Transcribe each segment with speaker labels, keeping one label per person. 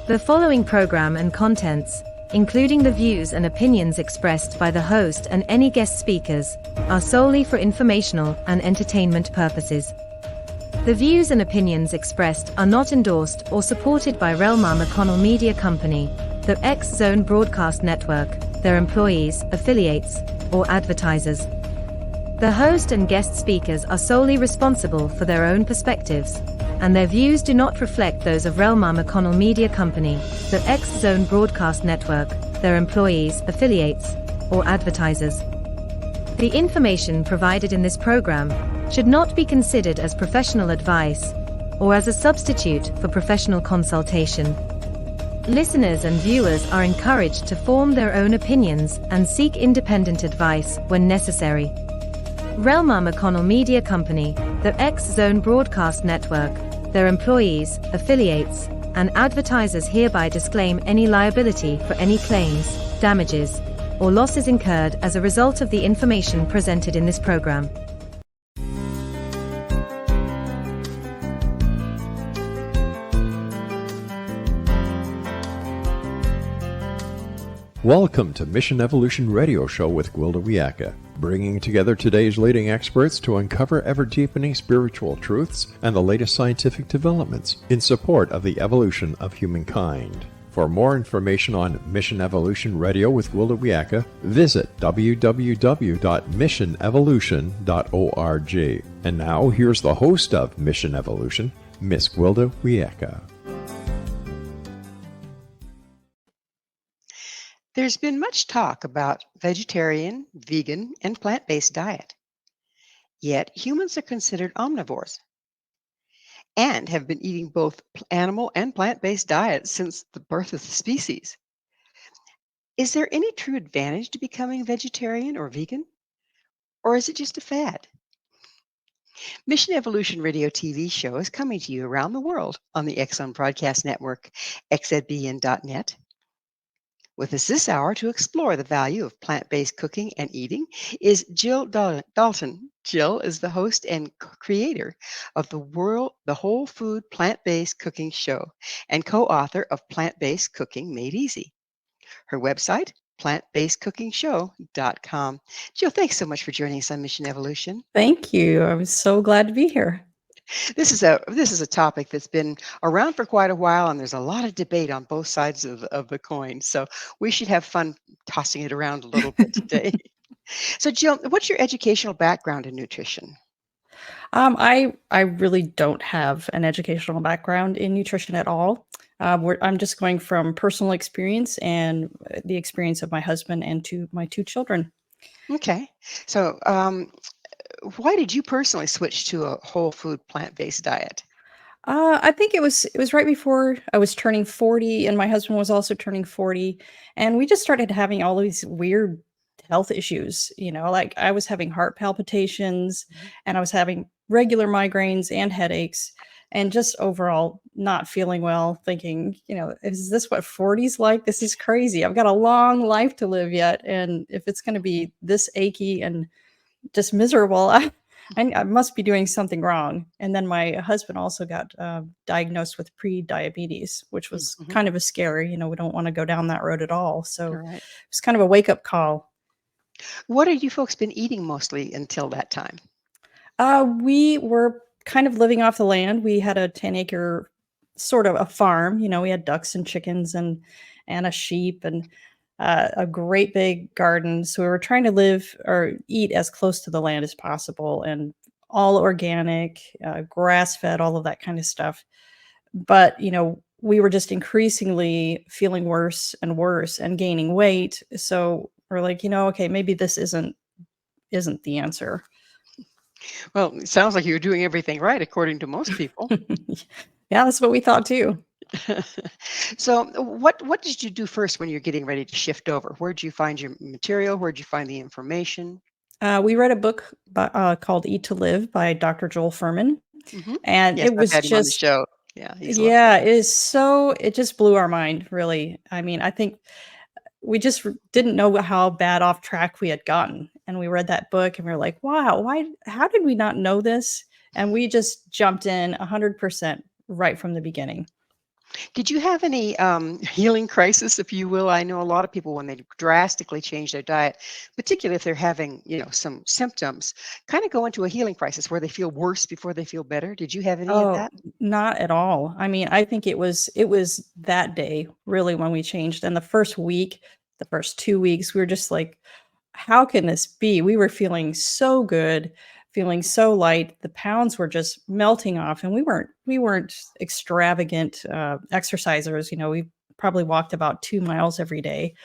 Speaker 1: The following program and contents, including the views and opinions expressed by the host and any guest speakers, are solely for informational and entertainment purposes. The views and opinions expressed are not endorsed or supported by Relmar McConnell Media Company, the X Zone Broadcast Network, their employees, affiliates, or advertisers. The host and guest speakers are solely responsible for their own perspectives, and their views do not reflect those of Relmar McConnell Media Company, the X Zone Broadcast Network, their employees, affiliates, or advertisers. The information provided in this program should not be considered as professional advice or as a substitute for professional consultation. Listeners and viewers are encouraged to form their own opinions and seek independent advice when necessary. Relmar McConnell Media Company, the X Zone Broadcast Network, their employees, affiliates, and advertisers hereby disclaim any liability for any claims, damages, or losses incurred as a result of the information presented in this program.
Speaker 2: Welcome to Mission Evolution Radio Show with Gwilda Wiyaka, bringing together today's leading experts to uncover ever-deepening spiritual truths and the latest scientific developments in support of the evolution of humankind. For more information on Mission Evolution Radio with Gwilda Wiyaka, visit www.missionevolution.org. And now, here's the host of Mission Evolution, Miss Gwilda Wiyaka.
Speaker 3: There's been much talk about vegetarian, vegan, and plant-based diet. Yet humans are considered omnivores and have been eating both animal and plant-based diets since the birth of the species. Is there any true advantage to becoming vegetarian or vegan? Or is it just a fad? Mission Evolution Radio TV show is coming to you around the world on the X-Zone Broadcast Network, xzbn.net. With us this hour to explore the value of plant-based cooking and eating is Jill Dalton. Jill is the host and creator of the Whole Food Plant-Based Cooking Show and co-author of Plant-Based Cooking Made Easy. Her website, plantbasedcookingshow.com. Jill, thanks so much for joining us on Mission Evolution.
Speaker 4: Thank you. I'm so glad to be here.
Speaker 3: This is a topic that's been around for quite a while, and there's a lot of debate on both sides of the coin. So we should have fun tossing it around a little bit today. So Jill, what's your educational background in nutrition?
Speaker 4: I really don't have an educational background in nutrition at all. I'm just going from personal experience and the experience of my husband and my two children.
Speaker 3: Okay. So why did you personally switch to a whole food plant-based diet?
Speaker 4: I think it was right before I was turning 40, and my husband was also turning 40, and we just started having all these weird health issues. Like I was having heart palpitations, and I was having regular migraines and headaches, and just overall not feeling well, thinking, is this what 40's like? This is crazy. I've got a long life to live yet, and if it's going to be this achy and just miserable, I must be doing something wrong. And then my husband also got diagnosed with pre-diabetes, which was kind of a scary, we don't want to go down that road at all. So It was kind of a wake-up call.
Speaker 3: What have you folks been eating mostly until that time?
Speaker 4: We were kind of living off the land. We had a 10-acre sort of a farm. We had ducks and chickens and a sheep and a great big garden. So we were trying to live or eat as close to the land as possible, and all organic, grass-fed, all of that kind of stuff. But, we were just increasingly feeling worse and worse and gaining weight. So we're like, okay, maybe this isn't the answer.
Speaker 3: Well, it sounds like you're doing everything right, according to most people.
Speaker 4: Yeah, that's what we thought too.
Speaker 3: So what did you do first when you're getting ready to shift over? Where did you find your material? Where did you find the information?
Speaker 4: We read a book called Eat to Live by Dr. Joel Fuhrman. And
Speaker 3: yes,
Speaker 4: it was
Speaker 3: I've had him on the
Speaker 4: just,
Speaker 3: show.
Speaker 4: it just blew our mind, really. I mean, I think we just didn't know how bad off track we had gotten. And we read that book and we were like, wow, how did we not know this? And we just jumped in 100% right from the beginning.
Speaker 3: Did you have any healing crisis, if you will? I know a lot of people when they drastically change their diet, particularly if they're having, some symptoms, kind of go into a healing crisis where they feel worse before they feel better. Did you have any of
Speaker 4: Oh,
Speaker 3: that?
Speaker 4: not at all. I mean, I think it was that day really when we changed. And the first week, the first 2 weeks, we were just like, how can this be? We were feeling so good, feeling so light. The pounds were just melting off, and we weren't extravagant exercisers. We probably walked about 2 miles every day,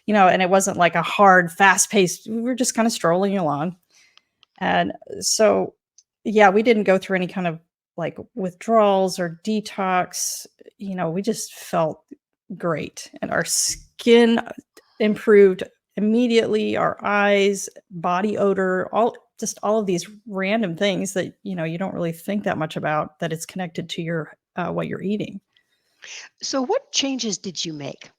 Speaker 4: and it wasn't like a hard, fast paced. We were just kind of strolling along. And so, yeah, we didn't go through any kind of like withdrawals or detox. We just felt great and our skin improved immediately, our eyes, body odor, all of these random things that, you don't really think that much about that it's connected to your what you're eating.
Speaker 3: So, what changes did you make?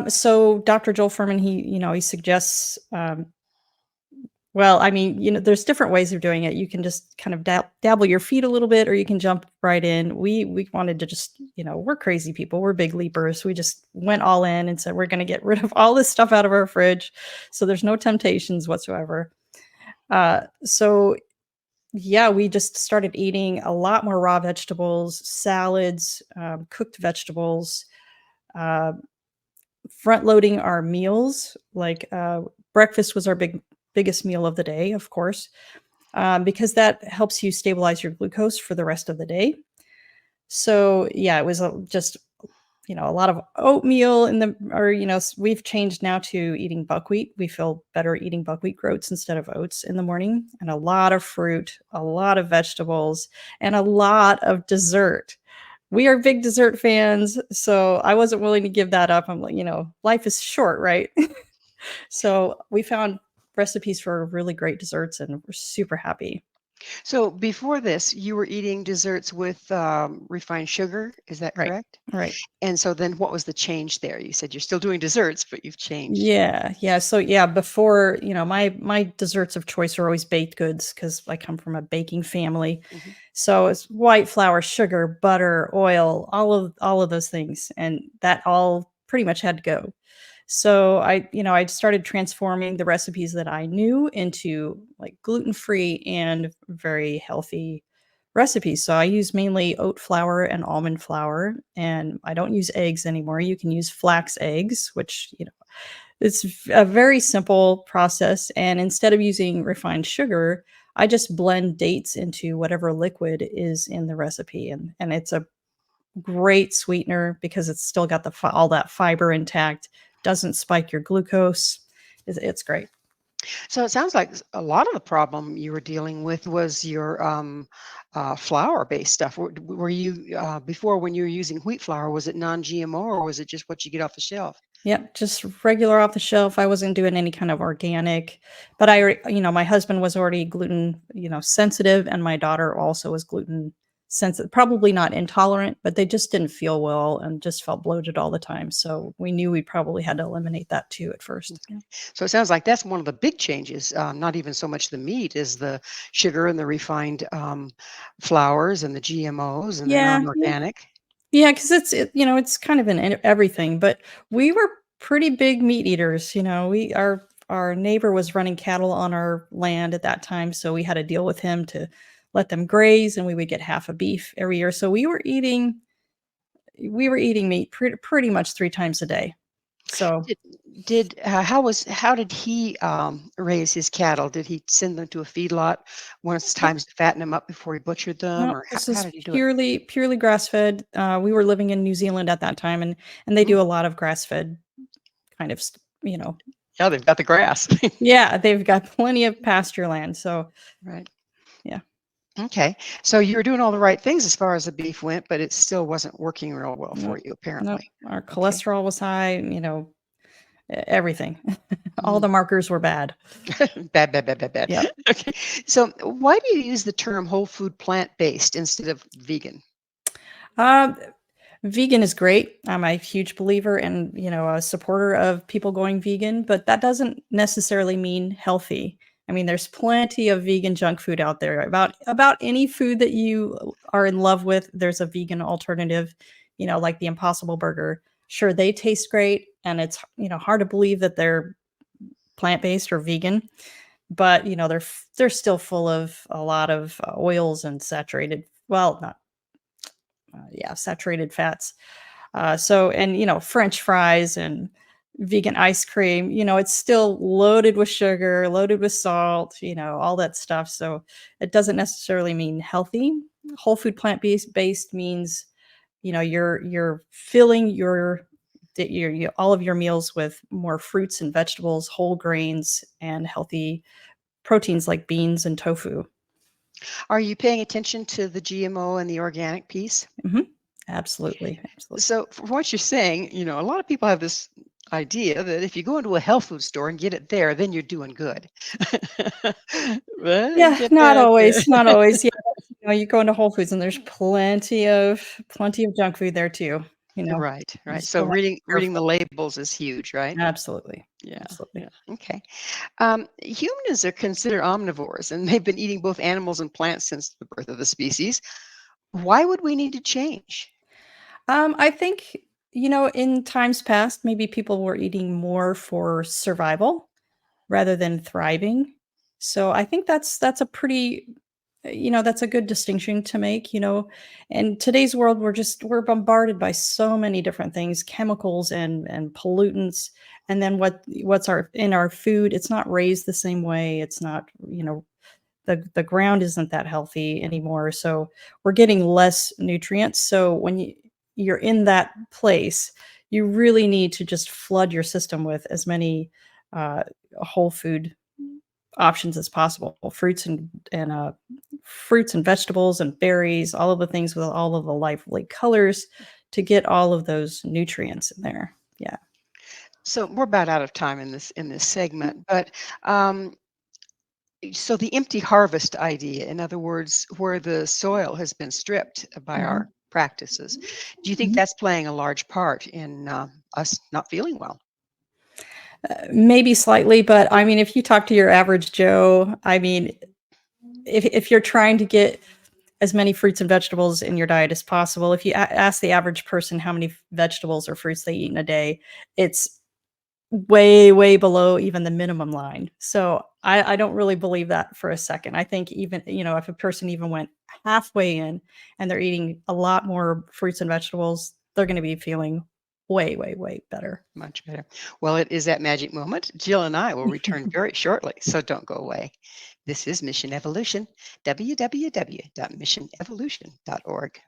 Speaker 4: So Dr. Joel Furman, he suggests well, I mean, there's different ways of doing it. You can just kind of dabble your feet a little bit, or you can jump right in. We wanted to just, we're crazy people. We're big leapers. We just went all in and said we're going to get rid of all this stuff out of our fridge, so there's no temptations whatsoever. So yeah, we just started eating a lot more raw vegetables, salads, cooked vegetables, uh, front loading our meals. Like breakfast was our biggest meal of the day, of course, because that helps you stabilize your glucose for the rest of the day. So yeah, it was just a lot of oatmeal in the or we've changed now to eating buckwheat. We feel better eating buckwheat groats instead of oats in the morning, and a lot of fruit, a lot of vegetables, and a lot of dessert. We are big dessert fans, so I wasn't willing to give that up. I'm like, life is short, right? So we found recipes for really great desserts, and we're super happy.
Speaker 3: So, before this, you were eating desserts with refined sugar. Is that
Speaker 4: Right.
Speaker 3: correct?
Speaker 4: Right.
Speaker 3: And so, then what was the change there? You said you're still doing desserts, but you've changed.
Speaker 4: Yeah. Yeah. So yeah, before, my desserts of choice are always baked goods because I come from a baking family.
Speaker 3: Mhm.
Speaker 4: So it's white flour, sugar, butter, oil, all of those things. And that all pretty much had to go. So I started transforming the recipes that I knew into like gluten-free and very healthy recipes. So I use mainly oat flour and almond flour, and I don't use eggs anymore. You can use flax eggs, which, it's a very simple process. And instead of using refined sugar, I just blend dates into whatever liquid is in the recipe. And it's a great sweetener because it's still got all that fiber intact, doesn't spike your glucose. It's great.
Speaker 3: So it sounds like a lot of the problem you were dealing with was your flour-based stuff. Were you before when you were using wheat flour? Was it non-GMO or was it just what you get off the shelf?
Speaker 4: Yep, just regular off the shelf. I wasn't doing any kind of organic, but my husband was already gluten, sensitive, and my daughter also was gluten sensitive. Probably not intolerant, but they just didn't feel well and just felt bloated all the time. So we knew we probably had to eliminate that too at first. Yeah.
Speaker 3: So it sounds like that's one of the big changes. Not even so much the meat, is the sugar and the refined flours and the GMOs and the
Speaker 4: Yeah, yeah.
Speaker 3: non-organic.
Speaker 4: Yeah, because it's kind of in everything, but we were pretty big meat eaters. Our neighbor was running cattle on our land at that time, so we had to deal with him to let them graze, and we would get half a beef every year. So we were eating meat pretty much 3 times a day. So
Speaker 3: Did how did he raise his cattle? Did he send them to a feedlot once times to fatten them up before he butchered them,
Speaker 4: no,
Speaker 3: or
Speaker 4: this
Speaker 3: how
Speaker 4: is
Speaker 3: did he do it?
Speaker 4: purely grass fed. We were living in New Zealand at that time, and they
Speaker 3: Mm,
Speaker 4: do a lot of grass fed kind of
Speaker 3: yeah, they've got the grass.
Speaker 4: yeah, they've got plenty of pasture land. So
Speaker 3: Right.
Speaker 4: yeah.
Speaker 3: Okay. So you were doing all the right things as far as the beef went, but it still wasn't working real well for
Speaker 4: Nope.
Speaker 3: you,
Speaker 4: Nope.
Speaker 3: apparently.
Speaker 4: Our
Speaker 3: Okay.
Speaker 4: cholesterol was high, everything. All
Speaker 3: Mm.
Speaker 4: the markers were bad.
Speaker 3: Bad, bad, bad, bad, bad.
Speaker 4: Yep.
Speaker 3: Okay. So why do you use the term whole food plant-based instead of vegan?
Speaker 4: Um, Vegan is great. I'm a huge believer and, a supporter of people going vegan, but that doesn't necessarily mean healthy. I mean, there's plenty of vegan junk food out there. About any food that you are in love with, there's a vegan alternative, like the Impossible Burger. Sure, they taste great, and it's, hard to believe that they're plant-based or vegan, but, they're still full of a lot of oils and not saturated fats. French fries and vegan ice cream, it's still loaded with sugar, loaded with salt, all that stuff. So it doesn't necessarily mean healthy. Whole food plant-based means, you're filling all of your meals with more fruits and vegetables, whole grains, and healthy proteins like beans and tofu.
Speaker 3: Are you paying attention to the GMO and the organic piece?
Speaker 4: Hmm. Absolutely.
Speaker 3: So, from what you're saying, a lot of people have this idea that if you go into a health food store and get it there, then you're doing good. Well,
Speaker 4: Yeah,
Speaker 3: get
Speaker 4: not
Speaker 3: that.
Speaker 4: always, not always. Yeah, you go into Whole Foods and there's plenty of junk food there too.
Speaker 3: Right,
Speaker 4: You
Speaker 3: right. So
Speaker 4: still have to be
Speaker 3: reading the
Speaker 4: careful.
Speaker 3: labels is huge, right?
Speaker 4: Absolutely,
Speaker 3: Yeah,
Speaker 4: absolutely.
Speaker 3: yeah. Okay. Humans are considered omnivores, and they've been eating both animals and plants since the birth of the species. Why would we need to change?
Speaker 4: I think, in times past, maybe people were eating more for survival rather than thriving. So I think that's a pretty, that's a good distinction to make. In today's world, we're bombarded by so many different things, chemicals and pollutants, and then what's in our food. It's not raised the same way. It's not, the ground isn't that healthy anymore. So we're getting less nutrients. So when you're in that place, you really need to just flood your system with as many uh, whole food options as possible, fruits and vegetables and berries, all of the things with all of the lively colors to get all of those nutrients in there. Yeah.
Speaker 3: So we're about out of time in this segment, but so the empty harvest idea, in other words, where the soil has been stripped by
Speaker 4: Mhm.
Speaker 3: our practices, do you think
Speaker 4: Mhm.
Speaker 3: that's playing a large part in us not feeling well?
Speaker 4: Maybe slightly, but I mean, if you talk to your average Joe, I mean, if you're trying to get as many fruits and vegetables in your diet as possible, if you ask the average person how many vegetables or fruits they eat in a day, it's way, way below even the minimum line. So I don't really believe that for a second. I think even, if a person even went halfway in and they're eating a lot more fruits and vegetables, they're going to be feeling way, way, way better.
Speaker 3: Much better. Well, it is that magic moment. Jill and I will return very shortly, so don't go away. This is Mission Evolution, www.missionevolution.org.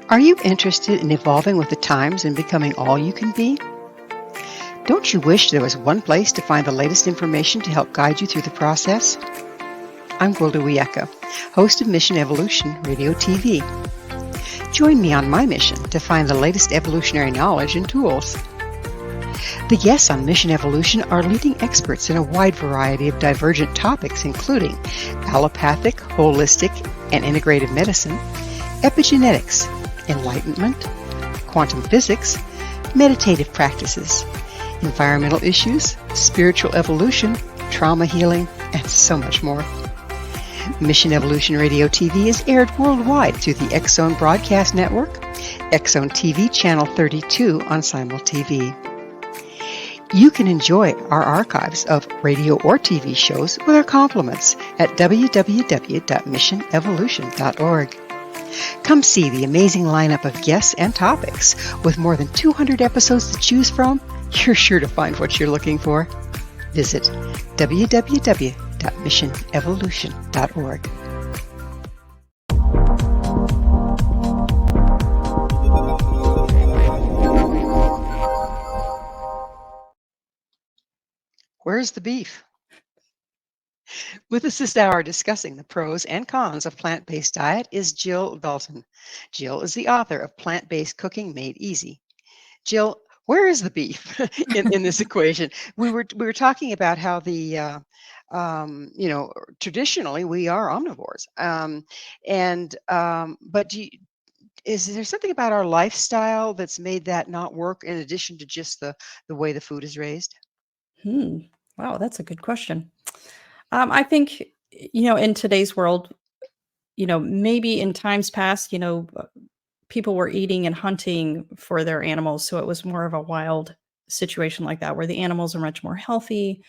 Speaker 3: Are you interested in evolving with the times and becoming all you can be? Don't you wish there was one place to find the latest information to help guide you through the process? I'm Gwilda Wiyaka, host of Mission Evolution Radio TV. Join me on my mission to find the latest evolutionary knowledge and tools. The guests on Mission Evolution are leading experts in a wide variety of divergent topics, including allopathic, holistic, and integrative medicine, epigenetics, enlightenment, quantum physics, meditative practices, environmental issues, spiritual evolution, trauma healing, and so much more. Mission Evolution Radio TV is aired worldwide through the X-Zone Broadcast Network, X-Zone TV Channel 32 on Simul TV. You can enjoy our archives of radio or TV shows with our compliments at www.missionevolution.org. Come see the amazing lineup of guests and topics. With more than 200 episodes to choose from, you're sure to find what you're looking for. Visit www.missionevolution.org. Where's the beef? With us this hour discussing the pros and cons of plant-based diet is Jill Dalton. Jill is the author of Plant-Based Cooking Made Easy. Jill, Where is the beef in this equation? We were talking about how traditionally we are omnivores, but is there something about our lifestyle that's made that not work in addition to just the way the food is raised?
Speaker 4: Hmm. Wow, that's a good question. I think, in today's world, maybe in times past, people were eating and hunting for their animals, so it was more of a wild situation like that where the animals are much more healthy.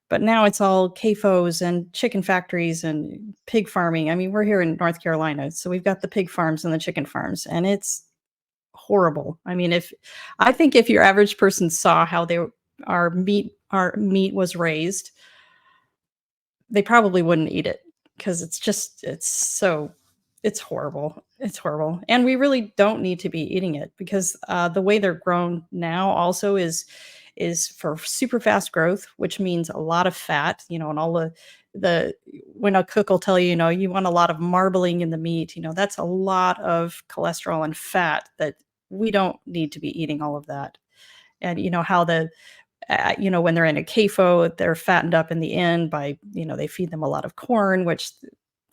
Speaker 4: But now it's all CAFOs and chicken factories and pig farming. I mean, we're here in North Carolina, so we've got the pig farms and the chicken farms, and it's horrible. I mean, if I think if your average person saw how our meat was raised, they probably wouldn't eat it because it's horrible. It's horrible. And we really don't need to be eating it because the way they're grown now also is for super fast growth, which means a lot of fat, and all the when a cook will tell you, you want a lot of marbling in the meat, that's a lot of cholesterol and fat that we don't need to be eating all of that. And how when they're in a CAFO, they're fattened up in the end by, they feed them a lot of corn, which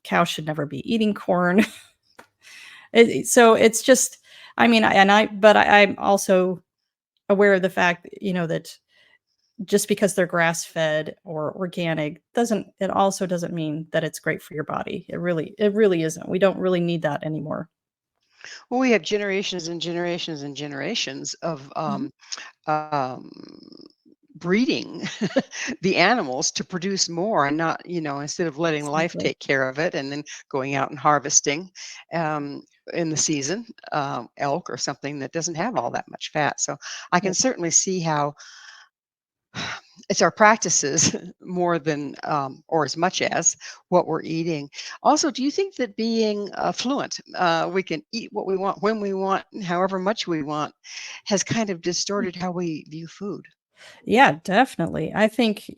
Speaker 4: cows should never be eating corn. So it's just, I mean, I'm also aware of the fact, that just because they're grass fed or organic it also doesn't mean that it's great for your body. It really isn't. We don't really need that anymore.
Speaker 3: Well, we have generations and generations and generations of
Speaker 4: Mhm.
Speaker 3: um, breeding the animals to produce more and not, instead of letting life
Speaker 4: Exactly.
Speaker 3: take care of it and then going out and harvesting um, in the season, elk or something that doesn't have all that much fat. So I can
Speaker 4: Right.
Speaker 3: certainly see how it's our practices more than or as much as what we're eating. Also, do you think that being fluent, we can eat what we want when we want, and however much we want, has kind of distorted how we view food?
Speaker 4: Yeah, definitely. I think,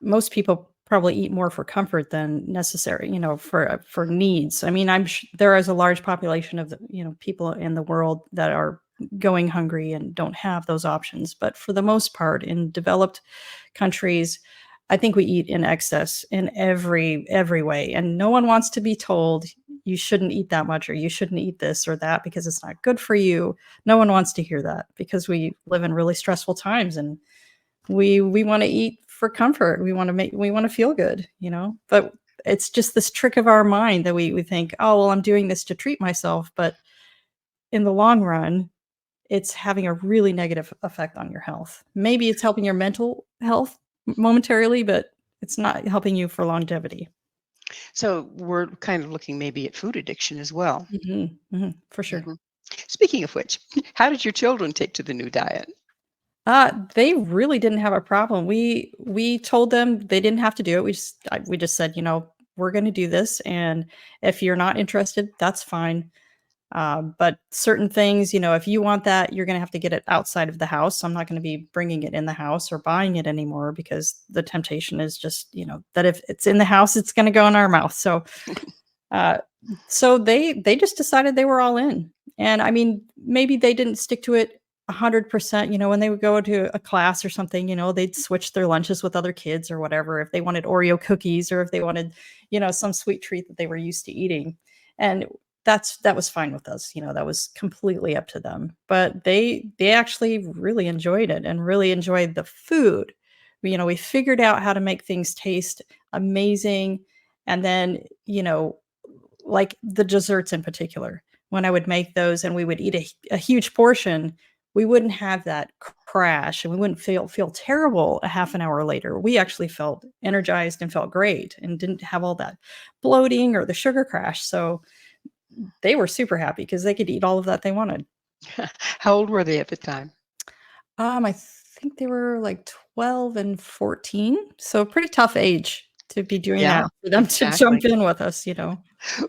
Speaker 4: most people probably eat more for comfort than necessary, for needs. I mean, there is a large population of people in the world that are going hungry and don't have those options. But for the most part, in developed countries, I think we eat in excess in every way, and no one wants to be told you shouldn't eat that much or you shouldn't eat this or that because it's not good for you. No one wants to hear that because we live in really stressful times and we want to eat for comfort. We want to feel good, But it's just this trick of our mind that we think, oh well, I'm doing this to treat myself, but in the long run, it's having a really negative effect on your health. Maybe it's helping your mental health momentarily, but it's not helping you for longevity.
Speaker 3: So we're kind of looking maybe at food addiction as well.
Speaker 4: For sure.
Speaker 3: Mhm. Speaking of which, how did your children take to the new diet?
Speaker 4: They really didn't have a problem. We told them they didn't have to do it. We just said, we're going to do this, and if you're not interested, that's fine. But certain things, if you want that, you're going to have to get it outside of the house. I'm not going to be bringing it in the house or buying it anymore because the temptation is just, that if it's in the house, it's going to go in our mouth. Uh, so they just decided they were all in. And I mean, maybe they didn't stick to it 100%, when they would go to a class or something, they'd switch their lunches with other kids or whatever if they wanted Oreo cookies or if they wanted, some sweet treat that they were used to eating. And that was fine with us, that was completely up to them. But they actually really enjoyed it and really enjoyed the food. We figured out how to make things taste amazing. And then, like the desserts in particular. When I would make those and we would eat a huge portion, we wouldn't have that crash and we wouldn't feel terrible a half an hour later. We actually felt energized and felt great and didn't have all that bloating or the sugar crash. So they were super happy because they could eat all of that they wanted.
Speaker 3: How old were they at the time?
Speaker 4: I think they were like 12 and 14. So a pretty tough age to be doing
Speaker 3: Yeah,
Speaker 4: that for them to
Speaker 3: exactly.
Speaker 4: jump in with us.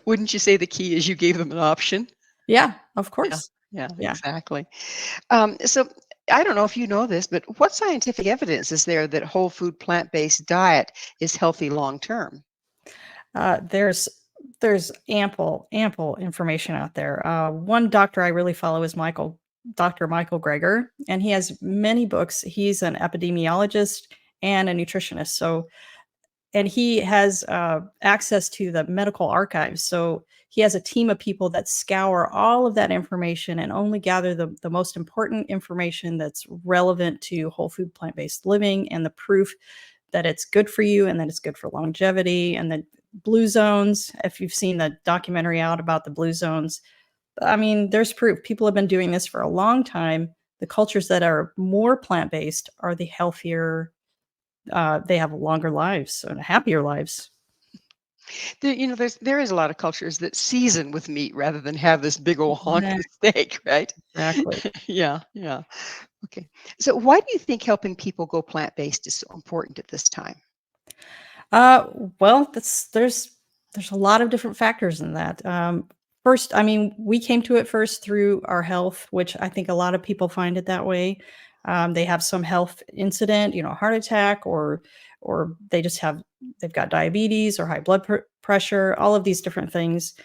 Speaker 3: Wouldn't you say the key is you gave them an option?
Speaker 4: Yeah, of
Speaker 3: Yeah,
Speaker 4: course.
Speaker 3: yeah,
Speaker 4: Yeah.
Speaker 3: exactly. So I don't know if you know this, but what scientific evidence is there that whole food plant-based diet is healthy long term?
Speaker 4: There's ample information out there. One doctor I really follow is Michael. Dr. Michael Greger, and he has many books. He's an epidemiologist and a nutritionist. So, and he has access to the medical archives. So he has a team of people that scour all of that information and only gather the most important information that's relevant to whole food plant-based living and the proof that it's good for you and that it's good for longevity. And the blue zones, if you've seen the documentary out about the blue zones, I mean, there's proof. People have been doing this for a long time. The cultures that are more plant-based are the healthier, they have longer lives and happier lives.
Speaker 3: There is a lot of cultures that season with meat rather than have this big old honking steak, right?
Speaker 4: Exactly.
Speaker 3: Yeah, yeah. Okay. So why do you think helping people go plant-based is so important at this time?
Speaker 4: Uh, well, there's a lot of different factors in that. First, I mean, we came to it first through our health, which I think a lot of people find it that way. They have some health incident, heart attack, or they've got diabetes or high pressure, all of these different things,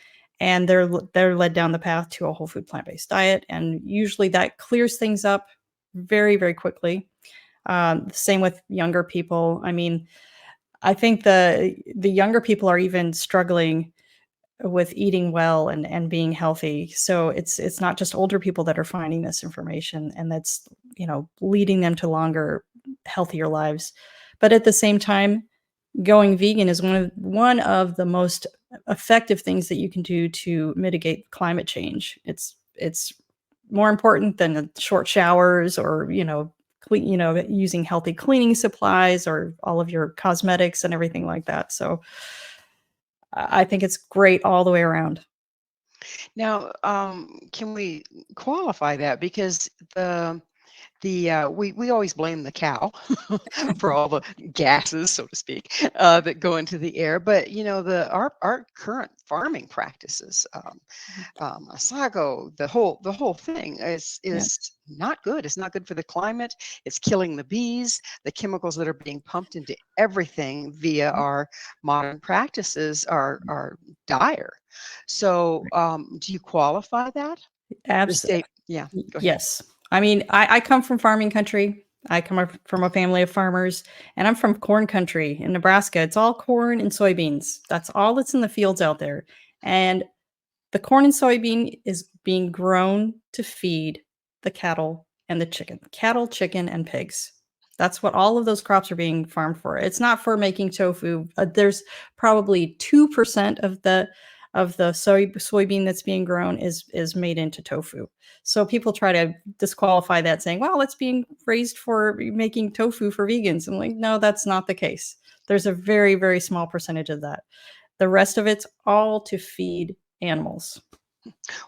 Speaker 4: and they're led down the path to a whole food plant-based diet, and usually that clears things up very, very quickly. Same with younger people. I mean, I think the younger people are even struggling with eating well and being healthy. So it's not just older people that are finding this information and that's, leading them to longer, healthier lives. But at the same time, going vegan is one of the most effective things that you can do to mitigate climate change. It's more important than the short showers or, using healthy cleaning supplies or all of your cosmetics and everything like that. So I think it's great all the way around.
Speaker 3: Now, can we qualify that? Because we always blame the cow for all the gases, so to speak, that go into the air. But our current farming practices, sago, the whole thing is
Speaker 4: Yeah,
Speaker 3: not good. It's not good for the climate. It's killing the bees. The chemicals that are being pumped into everything via our modern practices are dire. So, do you qualify that? The
Speaker 4: absolutely.
Speaker 3: state, yeah. Go ahead.
Speaker 4: Yes. I mean, I come from farming country. I come up from a family of farmers, and I'm from corn country in Nebraska. It's all corn and soybeans. That's all that's in the fields out there. And the corn and soybean is being grown to feed the cattle and the cattle, chicken, and pigs. That's what all of those crops are being farmed for. It's not for making tofu. There's probably 2% of the soybean that's being grown is made into tofu. So people try to disqualify that, saying, "Well, it's being raised for making tofu for vegans." I'm like, no, that's not the case. There's a very, very small percentage of that. The rest of it's all to feed animals.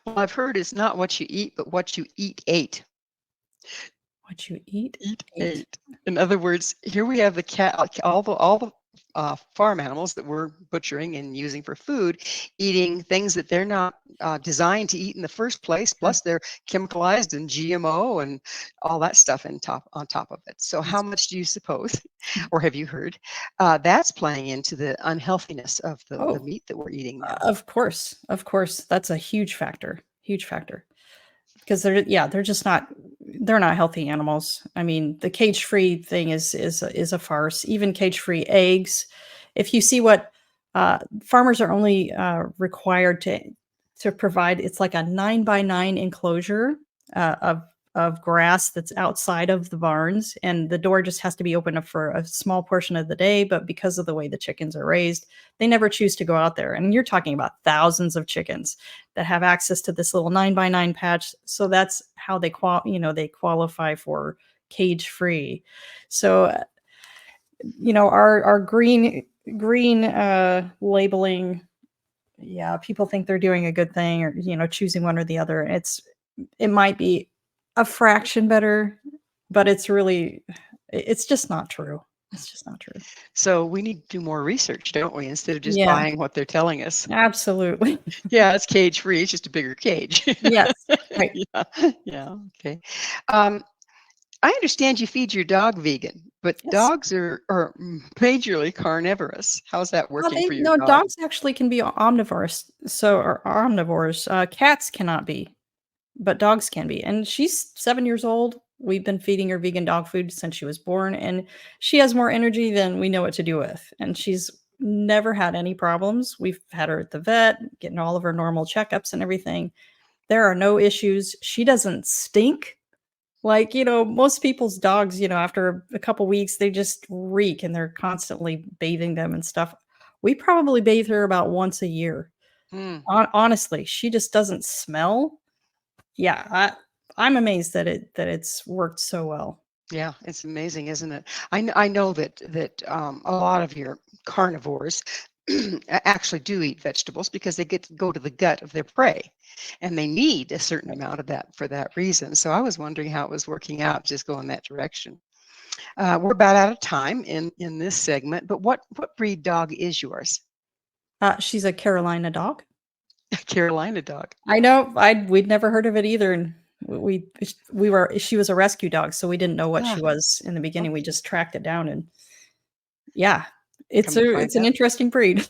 Speaker 3: Well, I've heard it's not what you eat, but what you ate.
Speaker 4: What you eat,
Speaker 3: Eat
Speaker 4: ate.
Speaker 3: ate. In other words, here we have the cat, all the farm animals that we're butchering and using for food, eating things that they're not designed to eat in the first place.
Speaker 4: Sure.
Speaker 3: Plus, they're chemicalized and GMO and all that stuff on top of it. So, how
Speaker 4: That's
Speaker 3: much do you suppose, or have you heard, that's playing into the unhealthiness of the
Speaker 4: oh,
Speaker 3: meat that we're eating now?
Speaker 4: of course. Of course. That's a huge factor. Huge factor. Because they're not healthy animals. I mean, the cage-free thing is a farce. Even cage-free eggs. If you see what farmers are only required to provide, it's like a 9 by 9 enclosure of grass that's outside of the barns, and the door just has to be open up for a small portion of the day. But because of the way the chickens are raised, they never choose to go out there. And you're talking about thousands of chickens that have access to this little 9 by 9 patch. So that's how they qualify for cage free. So our green labeling, yeah, people think they're doing a good thing, or choosing one or the other. It might be a fraction better, but it's just not true. It's just not true.
Speaker 3: So we need to do more research, don't we? Instead of just
Speaker 4: Yeah,
Speaker 3: buying what they're telling us.
Speaker 4: absolutely.
Speaker 3: Yeah, it's cage free. It's just a bigger cage.
Speaker 4: Yes, right.
Speaker 3: Yeah, yeah, okay. Um, I understand you feed your dog vegan, but
Speaker 4: Yes.
Speaker 3: dogs are majorly carnivorous. How's that
Speaker 4: Well,
Speaker 3: working for your
Speaker 4: no,
Speaker 3: dog?
Speaker 4: dogs actually can be omnivores. So, or omnivores. Cats cannot be. but dogs can be. And she's 7 years old. We've been feeding her vegan dog food since she was born, and she has more energy than we know what to do with. And she's never had any problems. We've had her at the vet, getting all of her normal checkups and everything. There are no issues. She doesn't stink. Like, most people's dogs, after a couple weeks, they just reek and they're constantly bathing them and stuff. We probably bathe her about once a year.
Speaker 3: Mm.
Speaker 4: Honestly, she just doesn't smell. Yeah, I'm amazed that it's worked so well.
Speaker 3: Yeah, it's amazing, isn't it? I know that a lot of your carnivores actually do eat vegetables because they get to go to the gut of their prey, and they need a certain amount of that for that reason. So I was wondering how it was working out, just going that direction. We're about out of time in this segment, but what breed dog is yours?
Speaker 4: She's a Carolina dog.
Speaker 3: Carolina dog.
Speaker 4: I know. We'd never heard of it either, and she was a rescue dog, so we didn't know what
Speaker 3: Ah,
Speaker 4: she was in the beginning. We just tracked it down, and yeah, it's
Speaker 3: come to find
Speaker 4: an
Speaker 3: out.
Speaker 4: interesting breed.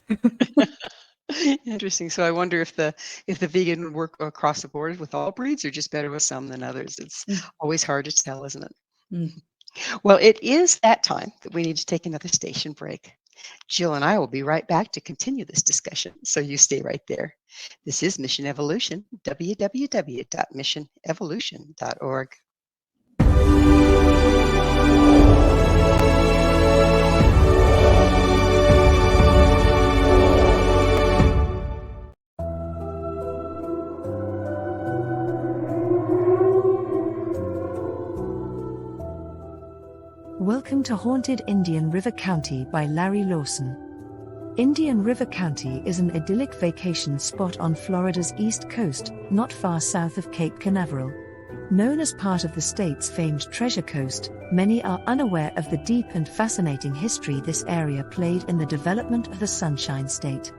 Speaker 3: Interesting. So I wonder if the vegan would work across the board with all breeds or just better with some than others. It's
Speaker 4: Mm,
Speaker 3: always hard to tell, isn't it?
Speaker 4: mm.
Speaker 3: Well, it is that time that we need to take another station break. Jill and I will be right back to continue this discussion, so you stay right there. This is Mission Evolution, www.missionevolution.org.
Speaker 1: Welcome to Haunted Indian River County by Larry Lawson. Indian River County is an idyllic vacation spot on Florida's east coast, not far south of Cape Canaveral. Known as part of the state's famed Treasure Coast, many are unaware of the deep and fascinating history this area played in the development of the Sunshine State.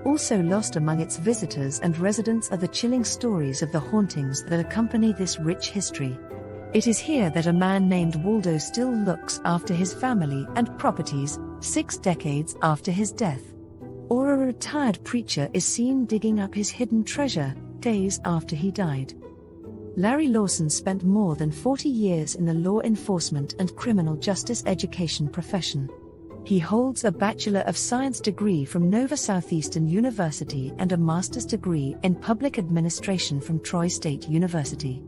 Speaker 1: Also lost among its visitors and residents are the chilling stories of the hauntings that accompany this rich history. It is here that a man named Waldo still looks after his family and properties, 6 decades after his death. Or a retired preacher is seen digging up his hidden treasure, days after he died. Larry Lawson spent more than 40 years in the law enforcement and criminal justice education profession. He holds a Bachelor of Science degree from Nova Southeastern University and a master's degree in public administration from Troy State University.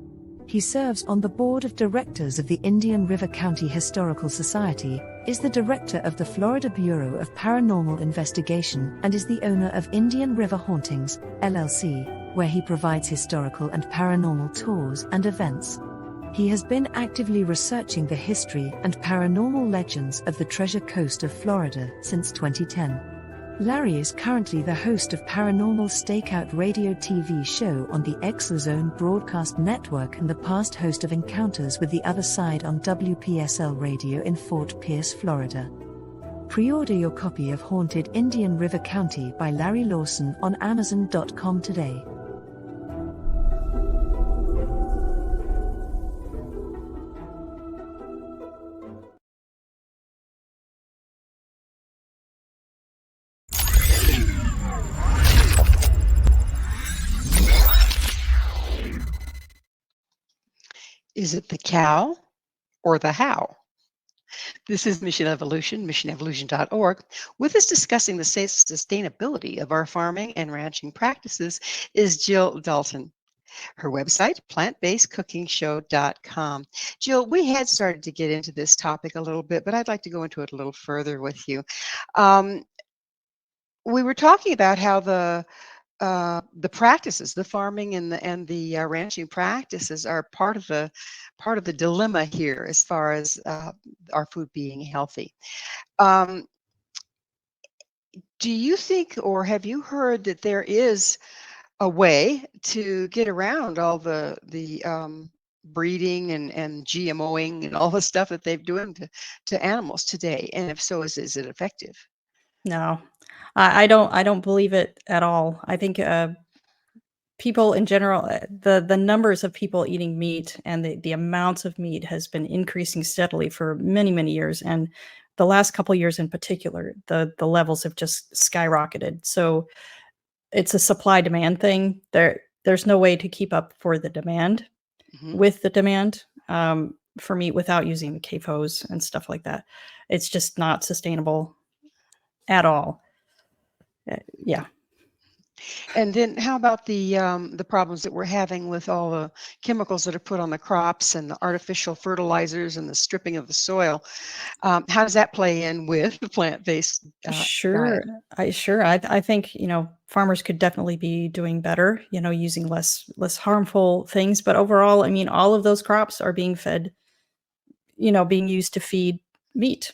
Speaker 1: He serves on the board of directors of the Indian River County Historical Society, is the director of the Florida Bureau of Paranormal Investigation, and is the owner of Indian River Hauntings, LLC, where he provides historical and paranormal tours and events. He has been actively researching the history and paranormal legends of the Treasure Coast of Florida since 2010. Larry is currently the host of Paranormal Stakeout radio TV show on the Exozone Broadcast Network and the past host of Encounters with the Other Side on WPSL Radio in Fort Pierce, Florida. Pre-order your copy of Haunted Indian River County by Larry Lawson on Amazon.com today.
Speaker 3: Is it the cow or the how? This is Mission Evolution, missionevolution.org. With us discussing the sustainability of our farming and ranching practices is Jill Dalton. Her website, plantbasedcookingshow.com. Jill, we had started to get into this topic a little bit, but I'd like to go into it a little further with you. We were talking about how the practices, the farming and the ranching practices are part of the dilemma here as far as our food being healthy. Do you think, or have you heard that there is a way to get around all the breeding and GMOing and all the stuff that they're doing to animals today? And if so, is it effective?
Speaker 4: No, I don't believe it at all. I think people in general, the numbers of people eating meat and the amounts of meat has been increasing steadily for many years, and the last couple years in particular, the levels have just skyrocketed. So it's a supply demand thing. there's no way to keep up for the demand
Speaker 3: Mhm.
Speaker 4: with the demand for meat without using the CAFOs and stuff like that. It's just not sustainable at all. Yeah.
Speaker 3: And then how about the problems that we're having with all the chemicals that are put on the crops and the artificial fertilizers and the stripping of the soil? How does that play in with the plant-based
Speaker 4: Sure.
Speaker 3: diet?
Speaker 4: I think, farmers could definitely be doing better, using less harmful things. But overall, I mean, all of those crops are being fed, being used to feed meat,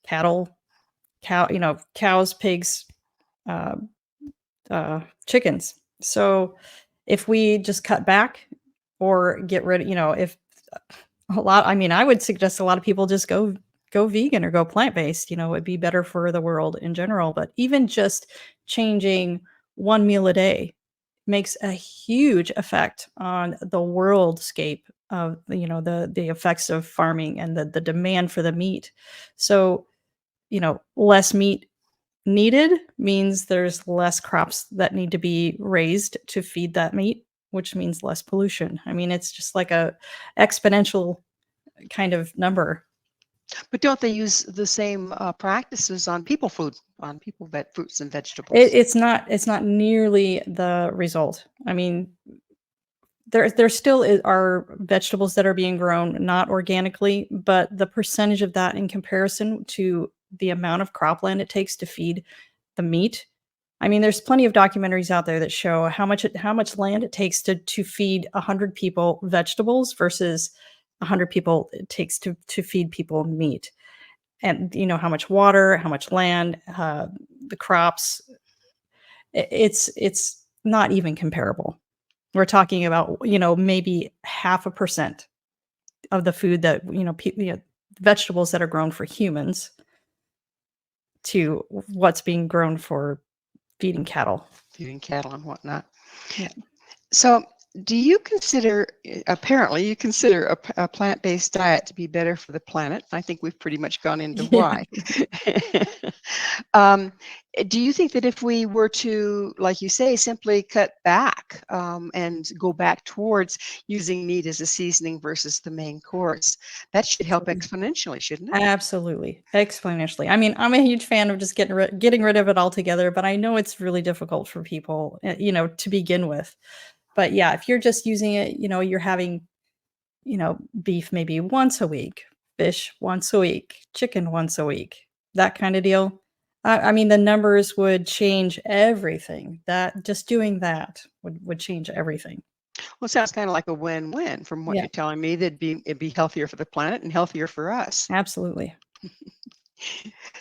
Speaker 4: cattle, cows, pigs, uh, chickens. So if we just cut back or get rid of, if I mean, I would suggest a lot of people just go vegan or go plant-based, it'd be better for the world in general. But even just changing one meal a day makes a huge effect on the worldscape of, the effects of farming and the demand for the meat. So, less meat needed means there's less crops that need to be raised to feed that meat, which means less pollution. I mean, it's just like a exponential kind of number.
Speaker 3: But don't they use the same practices on people food, on people fruits and
Speaker 4: It,
Speaker 3: vegetables?
Speaker 4: it's not nearly the result. I mean, there still are vegetables that are being grown not organically, but the percentage of that in comparison to the amount of cropland it takes to feed the meat. I mean, there's plenty of documentaries out there that show how much land it takes to feed 100 people vegetables versus 100 people it takes to feed people meat. And how much water, how much land, the crops. It's not even comparable. We're talking about maybe 0.5% of the food that vegetables that are grown for humans to what's being grown for feeding cattle.
Speaker 3: Feeding cattle and whatnot.
Speaker 4: Yeah.
Speaker 3: So, do you consider, apparently, you consider a plant-based diet to be better for the planet? I think we've pretty much gone into
Speaker 4: Yeah.
Speaker 3: why. um, do you think that if we were to, like you say, simply cut back and go back towards using meat as a seasoning versus the main course, that should help exponentially, shouldn't it?
Speaker 4: Absolutely, exponentially. I mean, I'm a huge fan of just getting rid of it altogether, but I know it's really difficult for people, to begin with. But yeah, if you're just using it, you're having, beef maybe once a week, fish once a week, chicken once a week, that kind of deal. I mean, the numbers would change everything. That just doing that would change everything.
Speaker 3: Well, it sounds kind of like a win-win from what
Speaker 4: Yeah,
Speaker 3: you're telling me. It'd be healthier for the planet and healthier for us.
Speaker 4: absolutely.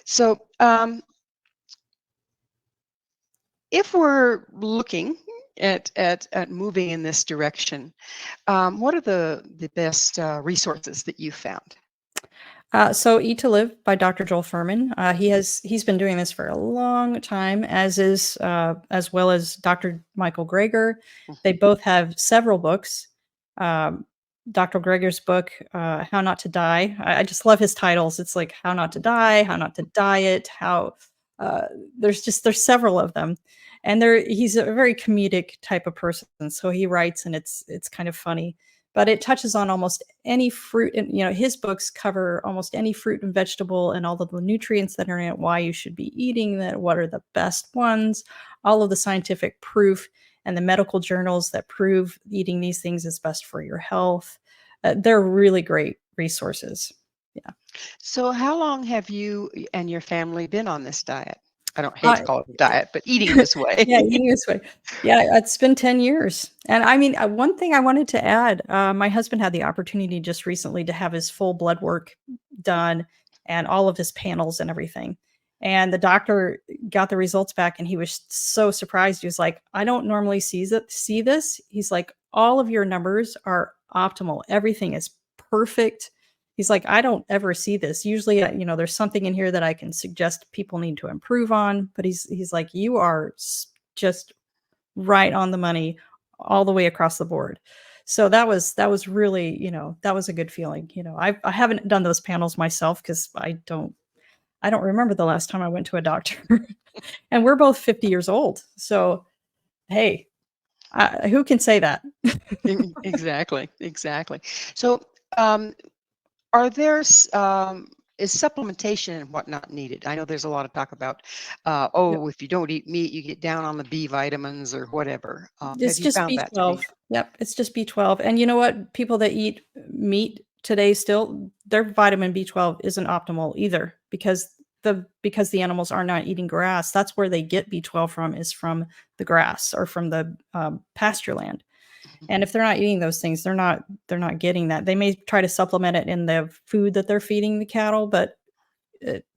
Speaker 3: So, if we're looking at moving in this direction, what are the best resources that you found?
Speaker 4: So Eat to Live by Dr. Joel Furman. He's been doing this for a long time, as well as Dr. Michael Greger. They both have several books. Um, Dr. Greger's book, How Not to Die. I just love his titles. It's like How Not to Die, How Not to Diet, how uh, there's several of them. And he's a very comedic type of person. So he writes and it's kind of funny, but it touches on almost any fruit. And his books cover almost any fruit and vegetable and all of the nutrients that are in it, why you should be eating that, what are the best ones, all of the scientific proof and the medical journals that prove eating these things is best for your health. They're really great resources. Yeah.
Speaker 3: So, how long have you and your family been on this diet? I don't hate to
Speaker 4: Uh,
Speaker 3: call it a diet, but eating this way.
Speaker 4: Yeah, eating this way. Yeah, it's been 10 years. And I mean, one thing I wanted to add, my husband had the opportunity just recently to have his full blood work done and all of his panels and everything. And the doctor got the results back and he was so surprised. He was like, I don't normally see this. He's like, all of your numbers are optimal. Everything is perfect. He's like, I don't ever see this. Usually, there's something in here that I can suggest people need to improve on. But he's like, you are just right on the money all the way across the board. So that was really, that was a good feeling. I haven't done those panels myself because I don't remember the last time I went to a doctor. And we're both 50 years old. So hey, Who can say that?
Speaker 3: Exactly, exactly. So, um, are there is supplementation and whatnot needed? I know there's a lot of talk about,
Speaker 4: Yep.
Speaker 3: oh, if you don't eat meat, you get down on the B vitamins or whatever. Have
Speaker 4: It's
Speaker 3: you
Speaker 4: just
Speaker 3: found that to be
Speaker 4: B12. Yep, it's just B12. And you know what? People that eat meat today still, their vitamin B12 isn't optimal either because the animals are not eating grass. That's where they get B12 from, is from the grass or from the pasture land. And if they're not eating those things, they're not getting that. They may try to supplement it in the food that they're feeding the cattle, but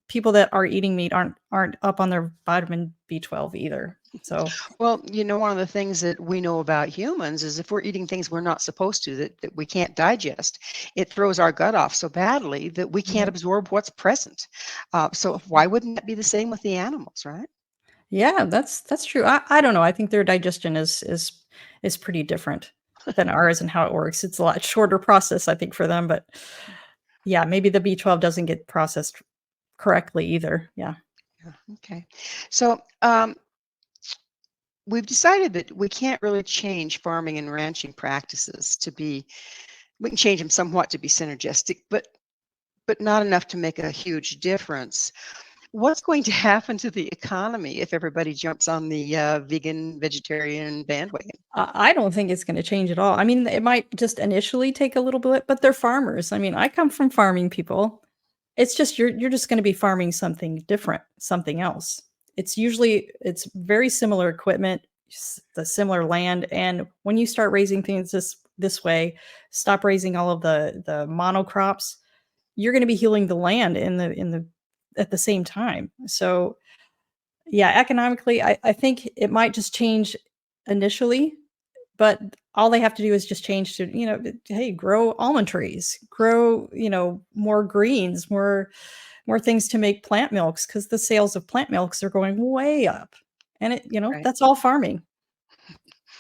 Speaker 4: people that are eating meat aren't up on their vitamin B12 either. So
Speaker 3: Well, one of the things that we know about humans is if we're eating things we're not supposed to, that we can't digest, it throws our gut off so badly that we can't
Speaker 4: yeah.
Speaker 3: absorb what's present. So why wouldn't that be the same with the animals, right?
Speaker 4: Yeah, that's true. I don't know. I think their digestion is pretty different than ours and how it works. It's a lot shorter process, I think, for them. But yeah, maybe the B12 doesn't get processed correctly either. Yeah.
Speaker 3: Yeah, okay. So we've decided that we can't really change farming and ranching practices to be, we can change them somewhat to be synergistic, but not enough to make a huge difference. What's going to happen to the economy if everybody jumps on the vegan, vegetarian bandwagon?
Speaker 4: I don't think it's going to change at all. I mean, it might just initially take a little bit, but they're farmers. I mean, I come from farming people. It's just you're just going to be farming something different, something else. It's very similar equipment, the similar land, and when you start raising things this way, stop raising all of the monocrops, you're going to be healing the land in the at the same time. So yeah, economically, I think it might just change initially, but all they have to do is just change to, hey, grow almond trees, grow, more greens, more things to make plant milks, because the sales of plant milks are going way up. And
Speaker 3: Right.
Speaker 4: that's all farming.